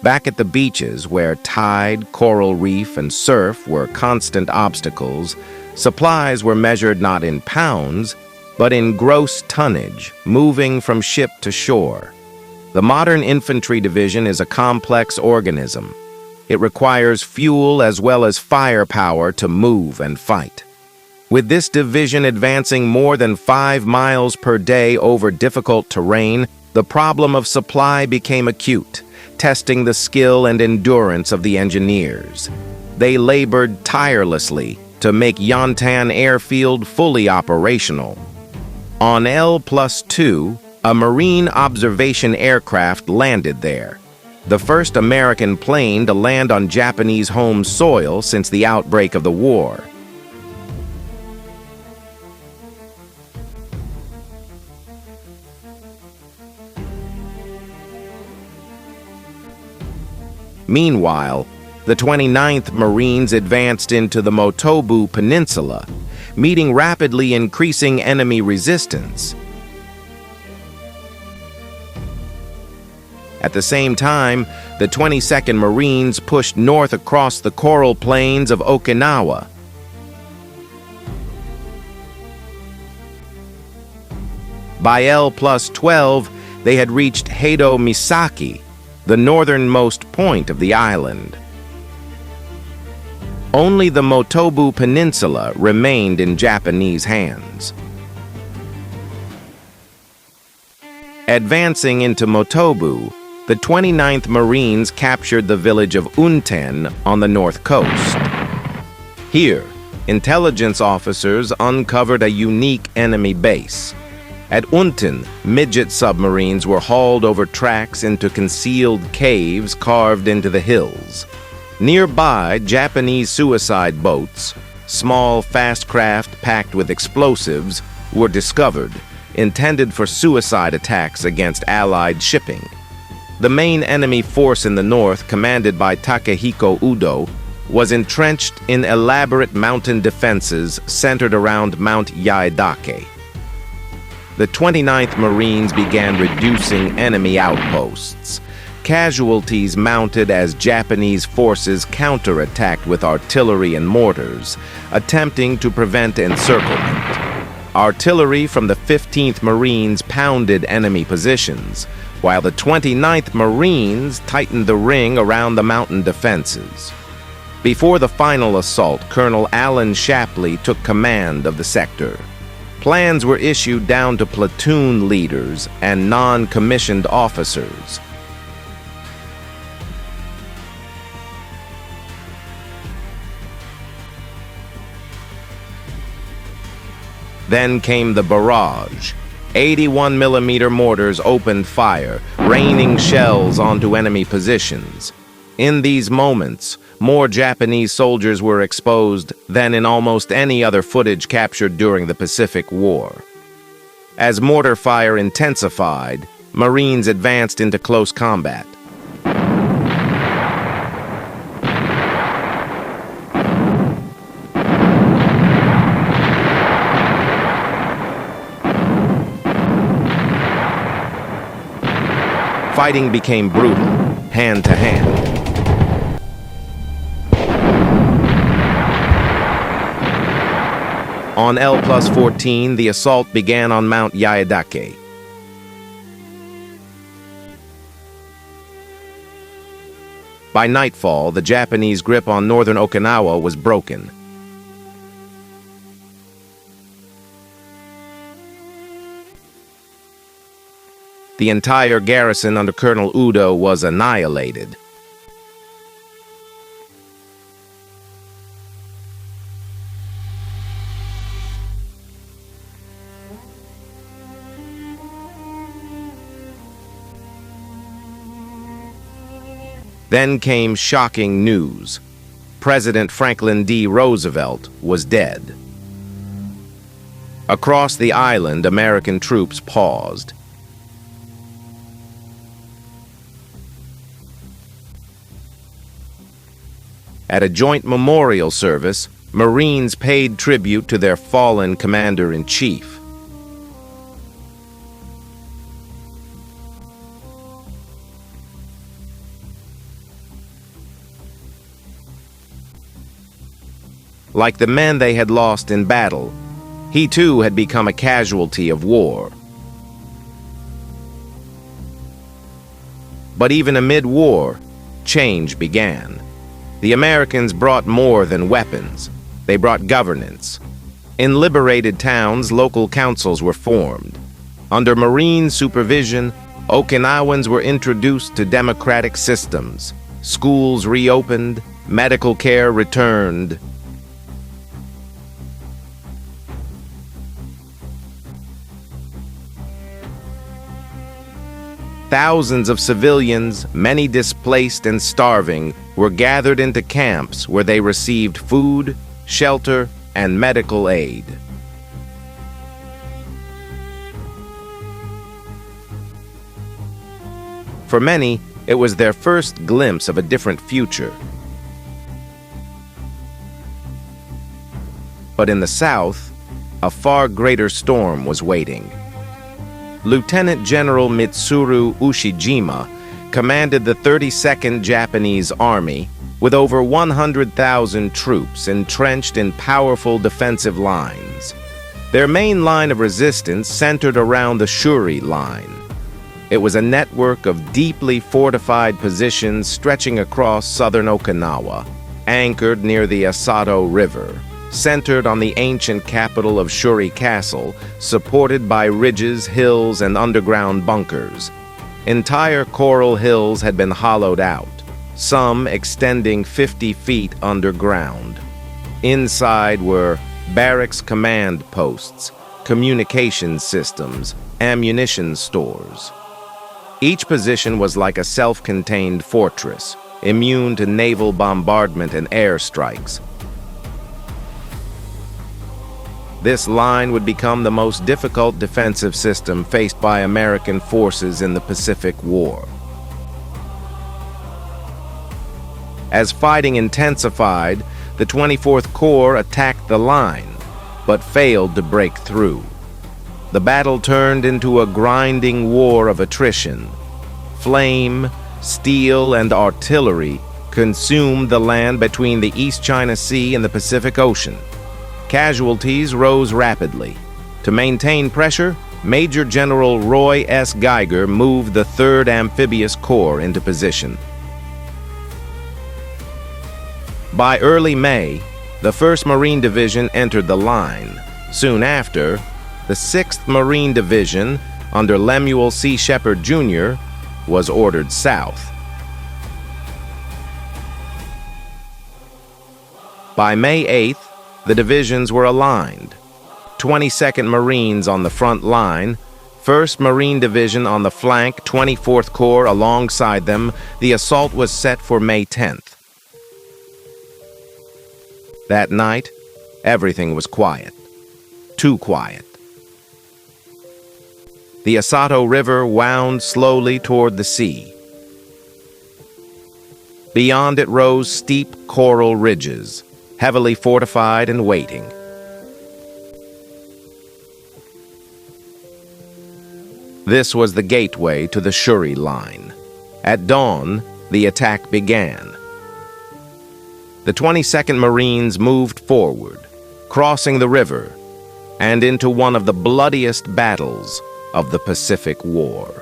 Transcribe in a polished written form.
Back at the beaches, where tide, coral reef, and surf were constant obstacles, supplies were measured not in pounds, but in gross tonnage, moving from ship to shore. The modern infantry division is a complex organism. It requires fuel as well as firepower to move and fight. With this division advancing more than 5 miles per day over difficult terrain, the problem of supply became acute, testing the skill and endurance of the engineers. They labored tirelessly to make Yantan Airfield fully operational. On L+2, a Marine observation aircraft landed there, the first American plane to land on Japanese home soil since the outbreak of the war. Meanwhile, the 29th Marines advanced into the Motobu Peninsula, meeting rapidly increasing enemy resistance. At the same time, the 22nd Marines pushed north across the coral plains of Okinawa. By L+12, they had reached Heido Misaki, the northernmost point of the island. Only the Motobu Peninsula remained in Japanese hands. Advancing into Motobu, the 29th Marines captured the village of Unten on the north coast. Here, intelligence officers uncovered a unique enemy base. At Unten, midget submarines were hauled over tracks into concealed caves carved into the hills. Nearby, Japanese suicide boats, small fast craft packed with explosives, were discovered, intended for suicide attacks against Allied shipping. The main enemy force in the north, commanded by Takehiko Udo, was entrenched in elaborate mountain defenses centered around Mount Yaedake. The 29th Marines began reducing enemy outposts. Casualties mounted as Japanese forces counterattacked with artillery and mortars, attempting to prevent encirclement. Artillery from the 15th Marines pounded enemy positions, while the 29th Marines tightened the ring around the mountain defenses. Before the final assault, Colonel Alan Shapley took command of the sector. Plans were issued down to platoon leaders and non-commissioned officers. Then came the barrage. 81mm mortars opened fire, raining shells onto enemy positions. In these moments, more Japanese soldiers were exposed than in almost any other footage captured during the Pacific War. As mortar fire intensified, Marines advanced into close combat. Fighting became brutal, hand to hand. On L+14, the assault began on Mount Yaedake. By nightfall, the Japanese grip on northern Okinawa was broken. The entire garrison under Colonel Udo was annihilated. Then came shocking news. President Franklin D. Roosevelt was dead. Across the island, American troops paused. At a joint memorial service, Marines paid tribute to their fallen commander-in-chief. Like the men they had lost in battle, he too had become a casualty of war. But even amid war, change began. The Americans brought more than weapons. They brought governance. In liberated towns, local councils were formed. Under Marine supervision, Okinawans were introduced to democratic systems. Schools reopened, medical care returned. Thousands of civilians, many displaced and starving, were gathered into camps where they received food, shelter, and medical aid. For many, it was their first glimpse of a different future. But in the south, a far greater storm was waiting. Lieutenant General Mitsuru Ushijima commanded the 32nd Japanese Army with over 100,000 troops entrenched in powerful defensive lines. Their main line of resistance centered around the Shuri Line. It was a network of deeply fortified positions stretching across southern Okinawa, anchored near the Asato River, centered on the ancient capital of Shuri Castle, supported by ridges, hills, and underground bunkers. Entire coral hills had been hollowed out, some extending 50 feet underground. Inside were barracks command posts, communication systems, ammunition stores. Each position was like a self-contained fortress, immune to naval bombardment and airstrikes. This line would become the most difficult defensive system faced by American forces in the Pacific War. As fighting intensified, the 24th Corps attacked the line, but failed to break through. The battle turned into a grinding war of attrition. Flame, steel, and artillery consumed the land between the East China Sea and the Pacific Ocean. Casualties rose rapidly. To maintain pressure, Major General Roy S. Geiger moved the 3rd Amphibious Corps into position. By early May, the 1st Marine Division entered the line. Soon after, the 6th Marine Division, under Lemuel C. Shepard, Jr., was ordered south. By May 8th, the divisions were aligned. 22nd Marines on the front line, 1st Marine Division on the flank, 24th Corps alongside them. The assault was set for May 10th. That night, everything was quiet. Too quiet. The Asato River wound slowly toward the sea. Beyond it rose steep coral ridges, heavily fortified and waiting. This was the gateway to the Shuri Line. At dawn, the attack began. The 22nd Marines moved forward, crossing the river, and into one of the bloodiest battles of the Pacific War.